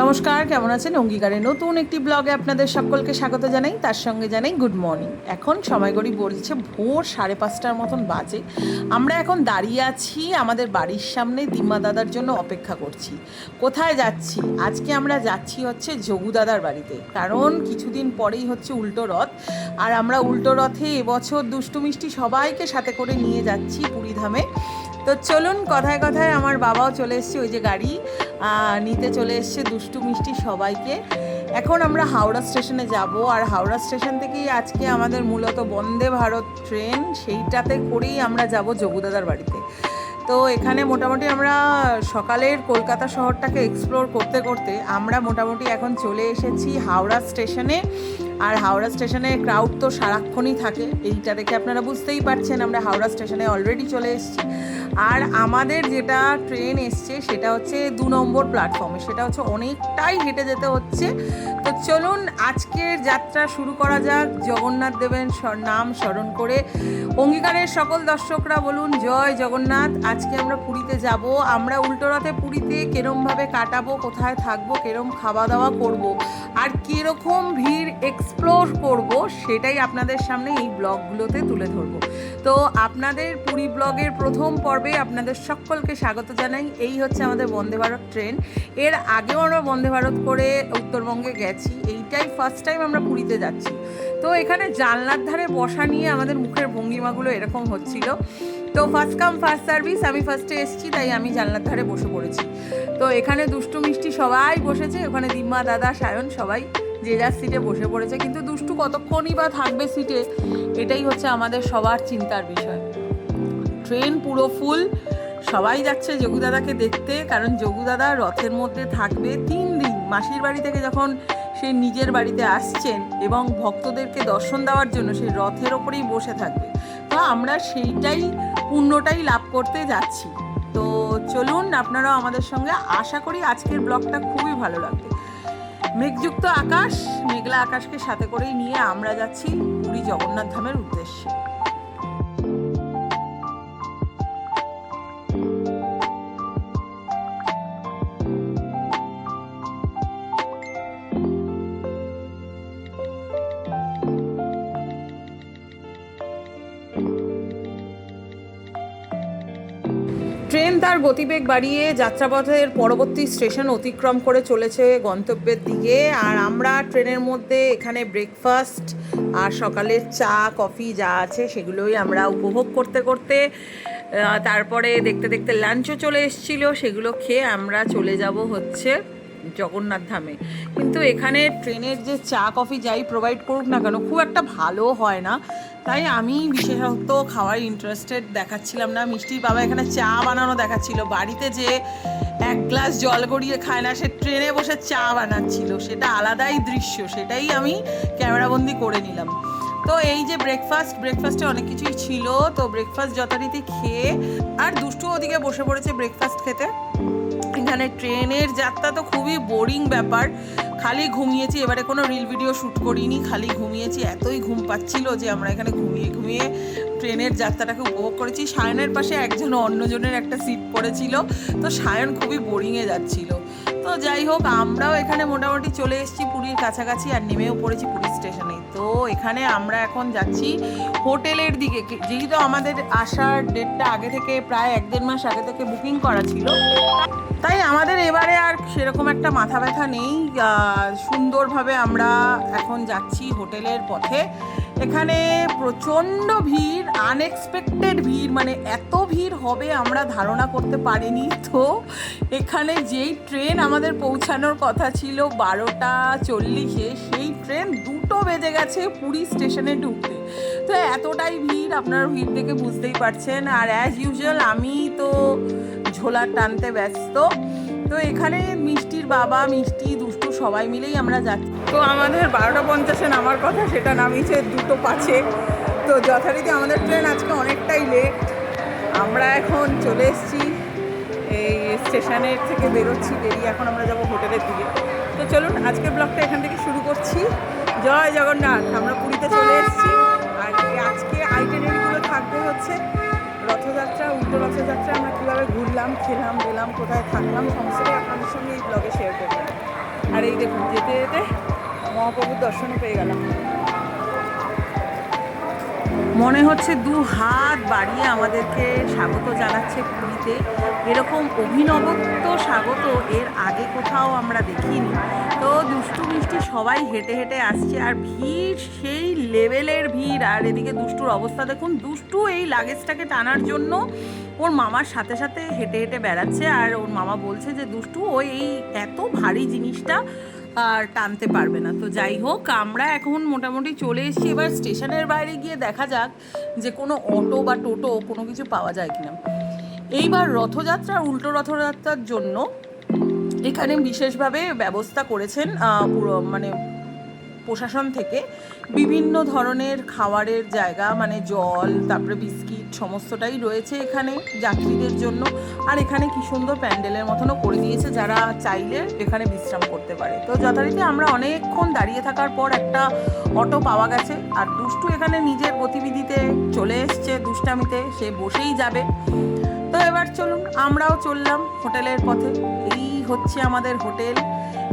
নমস্কার, কেমন আছেন? অঙ্গীকারের নতুন একটি ব্লগে আপনাদের সকলকে স্বাগত জানাই, তার সঙ্গে জানাই গুড মর্নিং। এখন সময় ঘড়ি বলছে ভোর 5:30টার মতন বাজে। আমরা এখন দাঁড়িয়ে আছি আমাদের বাড়ির সামনে, দিম্মা দাদার জন্য অপেক্ষা করছি। কোথায় যাচ্ছি? আজকে আমরা যাচ্ছি হচ্ছে যোগু দাদার বাড়িতে, কারণ কিছুদিন পরেই হচ্ছে উল্টো রথ। আর আমরা উল্টো রথে এবছর দুষ্টু মিষ্টি সবাইকে সাথে করে নিয়ে যাচ্ছি পুরীধামে। তো চলুন, কথায় কথায় আমার বাবাও চলে এসছে, ওই যে গাড়ি নিতে চলে এসছে দুষ্টু মিষ্টি সবাইকে। এখন আমরা হাওড়া স্টেশনে যাব, আর হাওড়া স্টেশন থেকেই আজকে আমাদের মূলত বন্দে ভারত ট্রেন, সেইটাতে করেই আমরা যাব যোগুদাদার বাড়িতে। তো এখানে মোটামুটি আমরা সকালের কলকাতা শহরটাকে এক্সপ্লোর করতে করতে আমরা মোটামুটি এখন চলে এসেছি হাওড়া স্টেশনে। আর হাওড়া স্টেশনে ক্রাউড তো সারাক্ষণই থাকে, এইটা দেখে আপনারা বুঝতেই পারছেন আমরা হাওড়া স্টেশনে অলরেডি চলে এসেছি। আর আমাদের যেটা ট্রেন এসছে সেটা হচ্ছে 2 নম্বর প্ল্যাটফর্মে, সেটা হচ্ছে অনেকটাই হেঁটে যেতে হচ্ছে। তো চলুন আজকের যাত্রা শুরু করা যাক জগন্নাথ দেবের নাম স্মরণ করে। অঙ্গীকারের সকল দর্শকরা বলুন জয় জগন্নাথ। আজকে আমরা পুরীতে যাব। আমরা উল্টো রথে পুরীতে কেরমভাবে কাটাবো, কোথায় থাকবো, কেরম খাওয়া দাওয়া করব, আর কীরকম ভিড় এক্সপ্লোর করব, সেটাই আপনাদের সামনে এই ব্লগগুলোতে তুলে ধরবো। তো আপনাদের পুরী ব্লগের প্রথম পর্বে আপনাদের সকলকে স্বাগত জানাই। এই হচ্ছে আমাদের বন্দে ভারত ট্রেন। এর আগেও আমরা বন্দে ভারত করে উত্তরবঙ্গে গেছি, এইটাই ফার্স্ট টাইম আমরা পুরীতে যাচ্ছি। তো এখানে জানলার ধারে বসা নিয়ে আমাদের মুখের ভঙ্গিমাগুলো এরকম হচ্ছিল। তো ফার্স্ট কাম ফার্স্ট সার্ভিস, আমি ফার্স্টে এসেছি তাই আমি জানলার ধারে বসে পড়েছি। তো এখানে দুষ্টু মিষ্টি সবাই বসেছে, ওখানে দিম্মা দাদা সায়ন সবাই যে যার সিটে বসে পড়েছে, কিন্তু দুষ্টু কতক্ষণই বা থাকবে সিটে, এটাই হচ্ছে আমাদের সবার চিন্তার বিষয়। ট্রেন পুরো ফুল, সবাই যাচ্ছে যোগুদাদাকে দেখতে, কারণ যোগুদাদা রথের মধ্যে থাকবে 3 দিন। মাসির বাড়ি থেকে যখন সে নিজের বাড়িতে আসছেন এবং ভক্তদেরকে দর্শন দেওয়ার জন্য সেই রথের ওপরেই বসে থাকবে। তো আমরা সেইটাই পুণ্যটাই লাভ করতে যাচ্ছি। তো চলুন আপনারাও আমাদের সঙ্গে, আশা করি আজকের ব্লগটা খুবই ভালো লাগবে। মেঘযুক্ত আকাশ, মেঘলা আকাশকে সাথে করেই নিয়ে আমরা যাচ্ছি পুরী জগন্নাথ ধামের উদ্দেশ্যে। ট্রেন তার গতিবেগ বাড়িয়ে যাত্রাপথের পরবর্তী স্টেশন অতিক্রম করে চলেছে গন্তব্যের দিকে। আর আমরা ট্রেনের মধ্যে এখানে ব্রেকফাস্ট আর সকালের চা কফি যা আছে সেগুলোই আমরা উপভোগ করতে করতে, তারপরে দেখতে দেখতে লাঞ্চও চলে এসেছিলো, সেগুলো খেয়ে আমরা চলে যাব হচ্ছে জগন্নাথ ধামে। কিন্তু এখানে ট্রেনের যে চা কফি যাই প্রোভাইড করুক না কেন, খুব একটা ভালো হয় না, তাই আমি বিশেষত খাওয়ার ইন্টারেস্টেড দেখাচ্ছিলাম না। মিষ্টির বাবা এখানে চা বানানো দেখাচ্ছিল, বাড়িতে যে 1 গ্লাস জল গড়িয়ে খায় না, সে ট্রেনে বসে চা বানাচ্ছিল, সেটা আলাদাই দৃশ্য, সেটাই আমি ক্যামেরাবন্দি করে নিলাম। তো এই যে ব্রেকফাস্টে অনেক কিছুই ছিল, তো ব্রেকফাস্ট যথারীতি খেয়ে, আর দুষ্টু ওদিকে বসে পড়েছে ব্রেকফাস্ট খেতে। এখানে ট্রেনের যাত্রা তো খুবই বোরিং ব্যাপার, খালি ঘুমিয়েছি, এবারে কোনো রিল ভিডিও শ্যুট করিনি, খালি ঘুমিয়েছি, এতই ঘুম পাচ্ছিল যে আমরা এখানে ঘুমিয়ে ঘুমিয়ে ট্রেনের যাত্রাটাকে উপভোগ করেছি। সায়নের পাশে একজন অন্যজনের একটা সিট পড়েছিল, তো সায়ন খুবই বোরিংয়ে যাচ্ছিল। তো যাই হোক, আমরাও এখানে মোটামুটি চলে এসেছি পুরীর কাছাকাছি, আর নেমেও পড়েছি পুরী স্টেশনে। তো এখানে আমরা এখন যাচ্ছি হোটেলের দিকে, যেহেতু আমাদের আসার ডেটটা আগে থেকে প্রায় 1-1.5 মাস আগে থেকে বুকিং করা ছিল, তাই আমাদের এবারে আর সেরকম একটা মাথা ব্যথা নেই। সুন্দরভাবে আমরা এখন যাচ্ছি হোটেলের পথে। এখানে প্রচণ্ড ভিড়, আনএক্সপেক্টেড ভিড়, মানে এত ভিড় হবে আমরা ধারণা করতে পারিনি। তো এখানে যেই ট্রেন আমাদের পৌঁছানোর কথা ছিল 12:40-এ, সেই ট্রেন 2টো বেজে গেছে পুরী স্টেশনে ঢুকতে। তো এতটাই ভিড়, আপনারা ভিড় দেখে বুঝতেই পারছেন। আর অ্যাজ ইউজুয়াল আমি তো ঝোলা টানতে ব্যস্ত। তো এখানে মিষ্টির বাবা, মিষ্টি, দুষ্টু সবাই মিলেই আমরা যাচ্ছি। তো আমাদের 12:50-এ নামার কথা, সেটা নামিয়েছে 2:05-এ। তো যথারীতি আমাদের ট্রেন আজকে অনেকটাই লেট। আমরা এখন চলে এসেছি, এই স্টেশনের থেকে বেরোচ্ছি, বেরিয়ে এখন আমরা যাবো হোটেলের দিকে। তো চলুন আজকের ব্লগটা এখান থেকে শুরু করছি। জয় জগন্নাথ। আমরা পুরীতে চলে এসেছি, আর আজকে আইটেনারিগুলো থাকবে হচ্ছে রথযাত্রা, উল্টো রথযাত্রা আমরা কীভাবে ঘুরলাম, খেলাম, গেলাম, কোথায় থাকলাম, সমস্তটাই আপনাদের সঙ্গে এই ব্লগে শেয়ার করবো। আর এই দেখুন যেতে যেতে মহাপ্রভুর দর্শনও পেয়ে গেলাম। মনে হচ্ছে 2 হাত বাড়িয়ে আমাদেরকে স্বাগত জানাচ্ছে পুরীতে। এরকম অভিনবত্ব স্বাগত এর আগে কোথাও আমরা দেখিনি। তো দুষ্টু মিষ্টি সবাই হেঁটে হেঁটে আসছে, আর ভিড় সেই লেভেলের ভিড়। আর এদিকে দুষ্টুর অবস্থা দেখুন, দুষ্টু এই লাগেজটাকে টানার জন্য ওর মামার সাথে সাথে হেঁটে হেঁটে বেড়াচ্ছে। আর ওর মামা বলছে যে দুষ্টু ওই এই এত ভারী জিনিসটা আর টানতে পারবে না। তো যাই হোক, আমরা এখন মোটামুটি চলে এসেছি। এবার স্টেশনের বাইরে গিয়ে দেখা যাক যে কোনো অটো বা টোটো কোনো কিছু পাওয়া যায় কিনা। এইবার রথযাত্রা, উল্টো রথযাত্রার জন্য এখানে বিশেষভাবে ব্যবস্থা করেছেন পুরো মানে প্রশাসন থেকে। বিভিন্ন ধরনের খাবারের জায়গা, মানে জল, তারপরে বিস্কিট, সমস্তটাই রয়েছে এখানে যাত্রীদের জন্য। আর এখানে কি সুন্দর প্যান্ডেলের মতনও করে দিয়েছে, যারা চাইলে এখানে বিশ্রাম করতে পারে। তো যথারীতি আমরা অনেকক্ষণ দাঁড়িয়ে থাকার পর একটা অটো পাওয়া গেছে। আর দুষ্টু এখানে নিজের গতিবিধিতে চলে এসছে, দুষ্টামিতে সে বসেই যাবে। তো এবার চলুন, আমরাও চললাম হোটেলের পথে। এই হচ্ছে আমাদের হোটেল।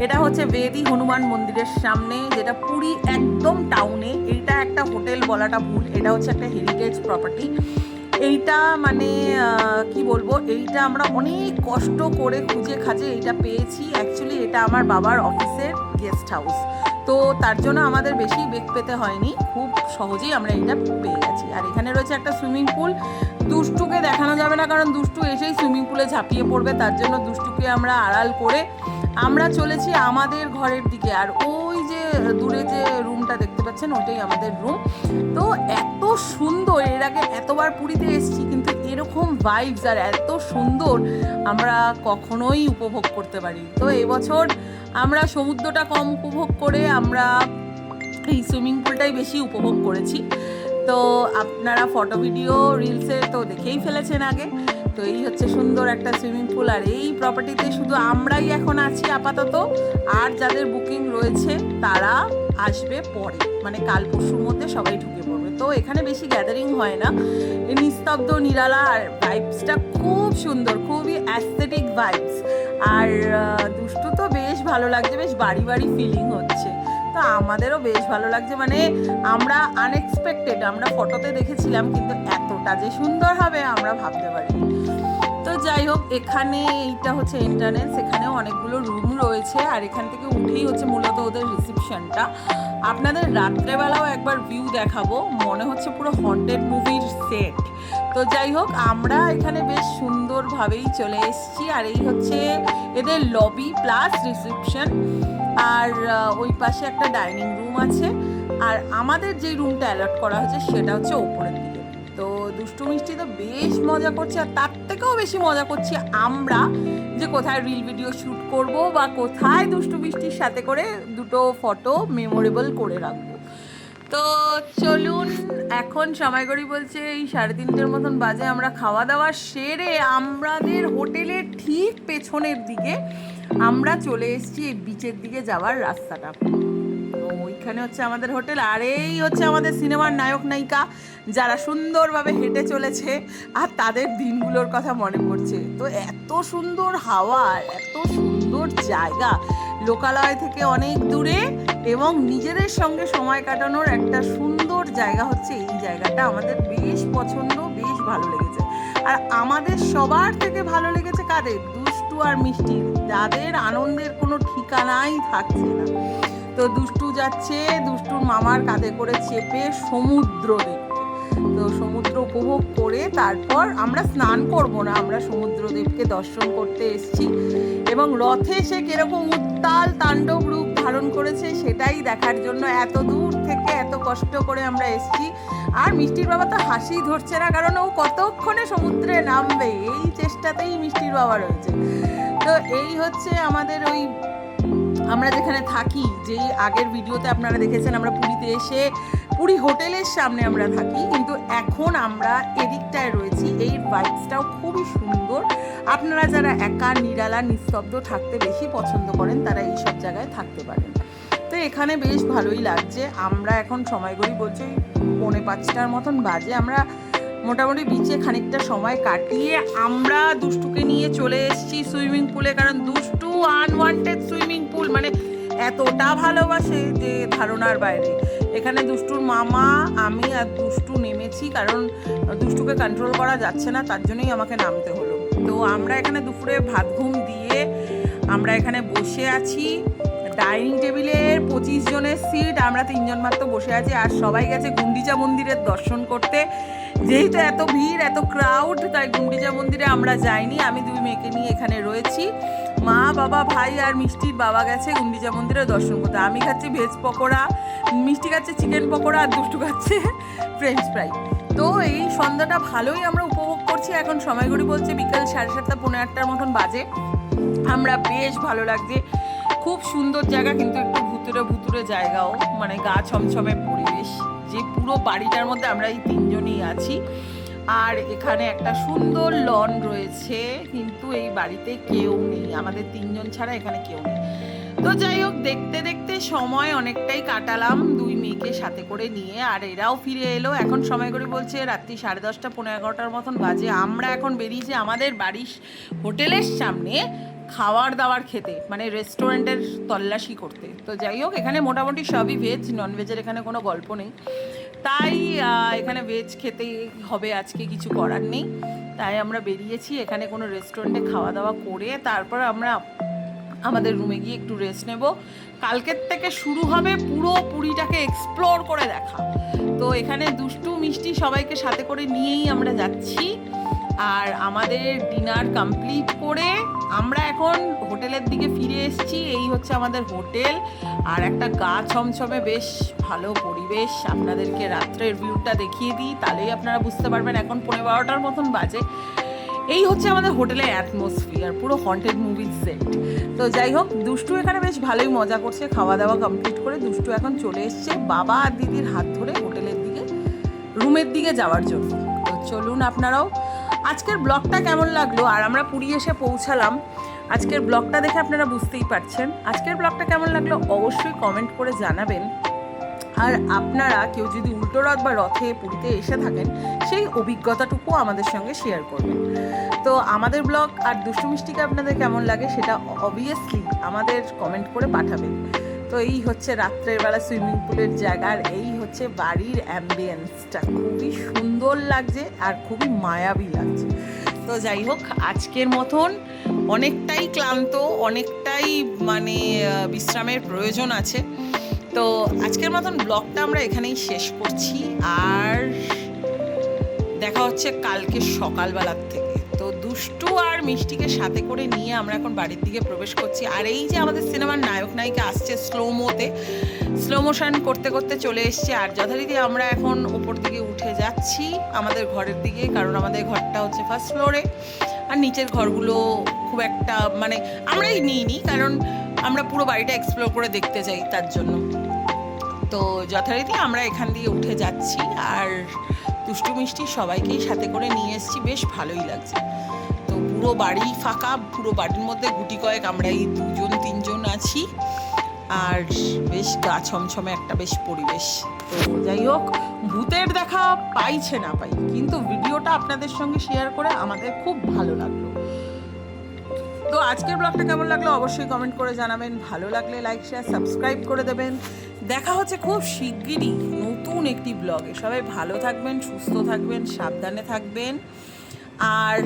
এটা হচ্ছে বেদি হনুমান মন্দিরের সামনে, যেটা পুরী একদম টাউনে। এইটা একটা হোটেল বলাটা ভুল, এটা হচ্ছে একটা হেরিটেজ প্রপার্টি। এইটা মানে কি বলবো, এইটা আমরা অনেক কষ্ট করে খুঁজে খাজে এইটা পেয়েছি। অ্যাকচুয়ালি এটা আমার বাবার অফিসের গেস্ট হাউস, তো তার জন্য আমাদের বেশি বেগ পেতে হয়নি, খুব সহজেই আমরা এটা পেয়ে গেছি। আর এখানে রয়েছে একটা সুইমিং পুল। দুষ্টুকে দেখানো যাবে না, কারণ দুষ্টু এসেই সুইমিং পুলে ঝাঁপিয়ে পড়বে। তার জন্য দুষ্টুকে আমরা আড়াল করে আমরা চলেছি আমাদের ঘরের দিকে। আর ওই যে দূরে যে রুমটা দেখতে পাচ্ছেন, ওইটাই আমাদের রুম। তো এত সুন্দর, এর আগে এতবার পুরীতে এসেছি কিন্তু এরকম ভাইবস আর এত সুন্দর আমরা কখনোই উপভোগ করতে পারি। তো এবছর আমরা সমুদ্রটা কম উপভোগ করে আমরা এই সুইমিং পুলটাই বেশি উপভোগ করেছি। তো আপনারা ফটো ভিডিও রিলসে তো দেখেই ফেলেছেন আগে। তো এই হচ্ছে সুন্দর একটা সুইমিং পুল। আর এই প্রপার্টিতে শুধু আমরাই এখন আছি আপাতত, আর যাদের বুকিং রয়েছে তারা আসবে পরে, মানে কাল পরশুর মধ্যে সবাই ঢুকে পড়বে। তো এখানে বেশি গ্যাদারিং হয় না, নিস্তব্ধ নিরালা, আর ভাইবসটা খুব সুন্দর, খুবই অ্যাস্থেটিক ভাইবস। আর দুষ্টু তো বেশ ভালো লাগছে, বেশ বাড়ি বাড়ি ফিলিং হচ্ছে। তো আমাদেরও বেশ ভালো লাগছে, মানে আমরা আনএক্সপেক্টেড, আমরা ফটোতে দেখেছিলাম কিন্তু এতটা যে সুন্দর হবে আমরা ভাবতে পারিনি। তো যাই হোক, এখানে এইটা হচ্ছে এন্ট্রান্স, এখানেও অনেকগুলো রুম রয়েছে। আর এখান থেকে উঠেই হচ্ছে মূলত ওদের রিসেপশনটা। আপনাদের রাত্রেবেলাও একবার ভিউ দেখাবো, মনে হচ্ছে পুরো হন্টেড মুভির সেট। তো যাই হোক, আমরা এখানে বেশ সুন্দরভাবেই চলে এসেছি। আর এই হচ্ছে এদের লবি প্লাস রিসেপশন। আর ওই পাশে একটা ডাইনিং রুম আছে। আর আমাদের যে রুমটা অ্যালট করা হয়েছে সেটা হচ্ছে ওপরের দিকে। তো দুষ্টু মিষ্টি তো বেশ মজা করছে, আর তার থেকেও বেশি মজা করছি আমরা, যে কোথায় রিল ভিডিও শ্যুট করব বা কোথায় দুষ্টু মিষ্টির সাথে করে দুটো ফটো মেমোরেবল করে রাখবো। তো চলুন, এখন সময় করি বলছে এই 3:30 মতন বাজে। আমরা খাওয়া দাওয়া সেরে আমাদের হোটেলের ঠিক পেছনের দিকে আমরা চলে এসেছি এই বিচের দিকে যাওয়ার রাস্তাটা। ওইখানে হচ্ছে আমাদের হোটেল। আর এই হচ্ছে আমাদের সিনেমার নায়ক নায়িকা, যারা সুন্দরভাবে হেঁটে চলেছে আর তাদের দিনগুলোর কথা মনে পড়ছে। তো এত সুন্দর হাওয়া, এত সুন্দর জায়গা, লোকালয় থেকে অনেক দূরে, এবং নিজেদের সঙ্গে সময় কাটানোর একটা সুন্দর জায়গা হচ্ছে এই জায়গাটা। আমাদের বেশ পছন্দ, বেশ ভালো লেগেছে। আর আমাদের সবার থেকে ভালো লেগেছে কাদের? দুষ্টু আর মিষ্টির, যাদের আনন্দের কোনো ঠিকানাই থাকছে না। তো দুষ্টু যাচ্ছে দুষ্টুর মামার কাঁধে করে চেপে সমুদ্র দেখতে। তো সমুদ্র উপভোগ করে তারপর আমরা স্নান করব না, আমরা সমুদ্রদেবকে দর্শন করতে এসেছি। এবং রথে সে কিরকম উত্তাল তাণ্ডব রূপ ধারণ করেছে সেটাই দেখার জন্য এত দূর থেকে এত কষ্ট করে আমরা এসেছি। আর মিষ্টির বাবা তো হাসি ধরছে না, কারণ ও কতক্ষণে সমুদ্রে নামবে, এই চেষ্টাতেই মিষ্টির বাবা রয়েছে। তো এই হচ্ছে আমাদের ওই আমরা যেখানে থাকি, যেই আগের ভিডিওতে আপনারা দেখেছেন আমরা পুরীতে এসে পুরী হোটেলের সামনে আমরা থাকি, কিন্তু এখন আমরা এদিকটায় রয়েছি। এই ভাইবসটাও খুবই সুন্দর। আপনারা যারা একা নিরালা নিস্তব্ধ থাকতে বেশি পছন্দ করেন তারা এই সব জায়গায় থাকতে পারেন। তো এখানে বেশ ভালোই লাগছে। আমরা এখন সময় করি বলছি 4:45 মতন বাজে। আমরা মোটামুটি বিচে খানিকটা সময় কাটিয়ে আমরা দুষ্টুকে নিয়ে চলে এসেছি সুইমিং পুলে, কারণ দুষ্টু আনওয়ান্টেড সুইমিং পুল, মানে এতটা ভালোবাসে যে ধারণার বাইরে। এখানে দুষ্টুর মামা, আমি আর দুষ্টু নেমেছি, কারণ দুষ্টুকে কন্ট্রোল করা যাচ্ছে না, তার জন্যই আমাকে নামতে হলো। তো আমরা এখানে দুপুরে ভাত ঘুম দিয়ে আমরা এখানে বসে আছি। ডাইনিং টেবিলের 25 জনের সিট, আমরা 3 জন মাত্র বসে আছি, আর সবাই গেছে গুন্ডিচা মন্দিরের দর্শন করতে। যেহেতু এত ভিড়, এত ক্রাউড, তাই গুন্ডিচা মন্দিরে আমরা যাইনি। আমি 2 মেয়েকে নিয়ে এখানে রয়েছি। মা, বাবা, ভাই আর মিষ্টির বাবা গেছে গুন্ডিচা মন্দিরে দর্শন করতে। আমি খাচ্ছি ভেজ পকোড়া, মিষ্টি খাচ্ছে চিকেন পকোড়া, আর দুষ্টু খাচ্ছে ফ্রেঞ্চ ফ্রাই। তো এই সন্ধ্যাটা ভালোই আমরা উপভোগ করছি। এখন সময়গুলি বলছে বিকাল 7:30 পৌনে 8টার মতন বাজে। আমরা বেশ ভালো লাগছে, খুব সুন্দর জায়গা, কিন্তু একটু ভুতুরে ভুতুরে জায়গাও, মানে গা ছমছমে পরিবেশ। যে পুরো বাড়িটার মধ্যে আমরা এই 3 জনই আছি, আর এখানে একটা সুন্দর লন রয়েছে, কিন্তু এই বাড়িতে কেউ নেই, আমাদের 3 জন ছাড়া এখানে কেউ নেই। তো যাই হোক, দেখতে দেখতে সময় অনেকটাই কাটালাম 2 মেয়েকে সাথে করে নিয়ে, আর এরাও ফিরে এলো। এখন সময় করে বলছে রাত্রি 10:30 পৌনে 11টার মতন বাজে। আমরা এখন বেরিয়েছি আমাদের বাড়ির হোটেলের সামনে খাবার দাবার খেতে, মানে রেস্টুরেন্টের তল্লাশি করতে। তো যাই হোক, এখানে মোটামুটি সবই ভেজ, ননভেজের এখানে কোনো গল্প নেই, তাই এখানে ভেজ খেতে হবে, আজকে কিছু করার নেই। তাই আমরা বেরিয়েছি এখানে কোনো রেস্টুরেন্টে খাওয়া দাওয়া করে তারপর আমরা আমাদের রুমে গিয়ে একটু রেস্ট নেব। কালকের থেকে শুরু হবে পুরো পুরীটাকে এক্সপ্লোর করে দেখা। তো এখানে দুষ্টু মিষ্টি সবাইকে সাথে করে নিয়েই আমরা যাচ্ছি, আর আমাদের ডিনার কমপ্লিট করে আমরা এখন হোটেলের দিকে ফিরে এসেছি। এই হচ্ছে আমাদের হোটেল, আর একটা গা ছমছমে বেশ ভালো পরিবেশ। আপনাদেরকে রাত্রের ভিউটা দেখিয়ে দিই, তাহলেই আপনারা বুঝতে পারবেন। এখন 12:15 মতন বাজে। এই হচ্ছে আমাদের হোটেলের অ্যাটমসফিয়ার, পুরো হন্টেড মুভির সেট। তো যাই হোক, দুষ্টু এখানে বেশ ভালোই মজা করছে। খাওয়া দাওয়া কমপ্লিট করে দুষ্টু এখন চলে এসছে বাবা আর দিদির হাত ধরে হোটেলের দিকে, রুমের দিকে যাওয়ার জন্য। তো চলুন আপনারাও। আজকের ব্লগটা কেমন লাগলো, আর আমরা পুরী এসে পৌঁছালাম, আজকের ব্লগটা দেখে আপনারা বুঝতেই পারছেন। আজকের ব্লগটা কেমন লাগলো অবশ্যই কমেন্ট করে জানাবেন। আর আপনারা কেউ যদি উল্টো রথ বা রথে পুরীতে এসে থাকেন, সেই অভিজ্ঞতাটুকু আমাদের সঙ্গে শেয়ার করবেন। তো আমাদের ব্লগ আর দুষ্টু মিষ্টিকে আপনাদের কেমন লাগে সেটা অবভিয়াসলি আমাদের কমেন্ট করে পাঠাবেন। তো এই হচ্ছে রাত্রের বেলা সুইমিং পুলের জায়গা, আর এই হচ্ছে বাড়ির অ্যাম্বিয়েন্সটা, খুবই সুন্দর লাগছে আর খুবই মায়াবী লাগছে। তো যাই হোক, আজকের মতন অনেকটাই ক্লান্ত, অনেকটাই মানে বিশ্রামের প্রয়োজন আছে। তো আজকের মতন ব্লগটা আমরা এখানেই শেষ করছি, আর দেখা হচ্ছে কালকে সকালবেলার থেকে। তো দুষ্টু আর মিষ্টিকে সাথে করে নিয়ে আমরা এখন বাড়ির দিকে প্রবেশ করছি। আর এই যে আমাদের সিনেমার নায়ক নায়িকা আসছে স্লো মোশন করতে করতে চলে এসছে, আর যথারীতি আমরা এখন উপর দিকে উঠে যাচ্ছি আমাদের ঘরের দিকে, কারণ আমাদের ঘরটা হচ্ছে ফার্স্ট ফ্লোরে, আর নিচের ঘরগুলো খুব একটা মানে আমরাই নিইনি, কারণ আমরা পুরো বাড়িটা এক্সপ্লোর করে দেখতে চাই, তার জন্য। তো যথারীতি আমরা এখান দিয়ে উঠে যাচ্ছি, আর দুষ্টু মিষ্টি সবাইকেই সাথে করে নিয়ে এসেছি, বেশ ভালোই লাগছে। তো পুরো বাড়ি ফাঁকা, পুরো বাড়ির মধ্যে গুটি কয়েক আমরা এই 2-3 জন আছি, আর বেশ গা ছমছমে একটা বেশ পরিবেশ। তো যাই হোক, ভূতের দেখা পাইছে না পাই, কিন্তু ভিডিওটা আপনাদের সঙ্গে শেয়ার করে আমাদের খুব ভালো লাগলো। তো আজকের ব্লগটা কেমন লাগলো অবশ্যই কমেন্ট করে জানাবেন। ভালো লাগলে লাইক শেয়ার সাবস্ক্রাইব করে দেবেন। দেখা হচ্ছে খুব শিগগিরই নতুন একটি ব্লগে। সবাই ভালো থাকবেন, সুস্থ থাকবেন, সাবধানে থাকবেন। আর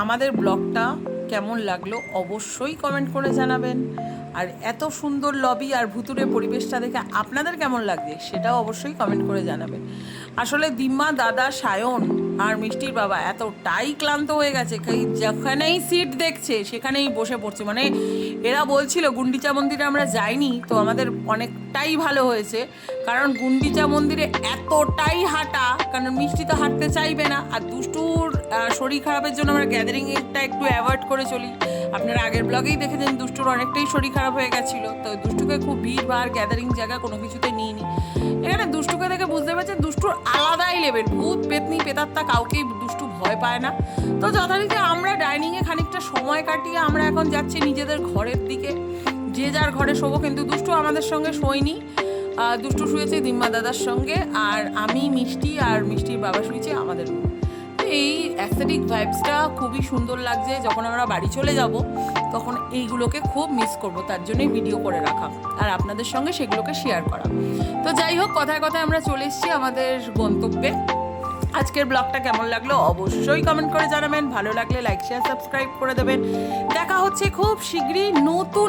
আমাদের ব্লগটা কেমন লাগলো অবশ্যই কমেন্ট করে জানাবেন। আর এত সুন্দর লবি আর ভুতুরে পরিবেশটা দেখে আপনাদের কেমন লাগছে সেটাও অবশ্যই কমেন্ট করে জানাবেন। আসলে দিম্মা, দাদা, সায়ন আর মিষ্টির বাবা এতটাই ক্লান্ত হয়ে গেছে, যেখানেই সিট দেখছে সেখানেই বসে পড়ছে। মানে এরা বলছিল গুন্ডিচা মন্দিরে আমরা যাইনি, তো আমাদের অনেকটাই ভালো হয়েছে, কারণ গুন্ডিচা মন্দিরে এতটাই হাঁটা, কারণ মিষ্টি তো হাঁটতে চাইবে না, আর দুষ্টুর শরীর খারাপের জন্য আমরা গ্যাদারিংটা একটু অ্যাভয়েড করে চলি। আপনারা আগের ব্লগেই দেখেছেন দুষ্টুর অনেকটাই শরীর খারাপ হয়ে গেছিলো, তো দুষ্টুকে খুব ভিড় ভাড় গ্যাদারিং জায়গা কোনো কিছুতে নিইনি। এখানে দুষ্টুকে দেখে বুঝতে পারছেন দুষ্টুর আলাদাই লেভেল, ভূত পেতনি পেতাত্তা কাউকেই দুষ্টু ভয় পায় না। তো যথারীতি আমরা ডাইনিংয়ে খানিকটা সময় কাটিয়ে আমরা এখন যাচ্ছি নিজেদের ঘরের দিকে, যে যার ঘরে শোবো। কিন্তু দুষ্টু আমাদের সঙ্গে শোয়নি, দুষ্টু শুয়েছে দিম্মা দাদার সঙ্গে, আর আমি, মিষ্টি আর মিষ্টির বাবা শুয়েছে আমাদের রুমে। এই অ্যাস্থেটিক ভাইবসটা খুবই সুন্দর লাগছে। যখন আমরা বাড়ি চলে যাব তখন এইগুলোকে খুব মিস করব, তার জন্যই ভিডিও করে রাখা আর আপনাদের সঙ্গে সেগুলোকে শেয়ার করা। তো যাই হোক, কথায় কথায় আমরা চলে এসেছি আমাদের গন্তব্যে। আজকের ব্লগটা কেমন লাগলো অবশ্যই কমেন্ট করে জানাবেন। ভালো লাগলে লাইক শেয়ার সাবস্ক্রাইব করে দেবেন। দেখা হচ্ছে খুব শীঘ্রই নতুন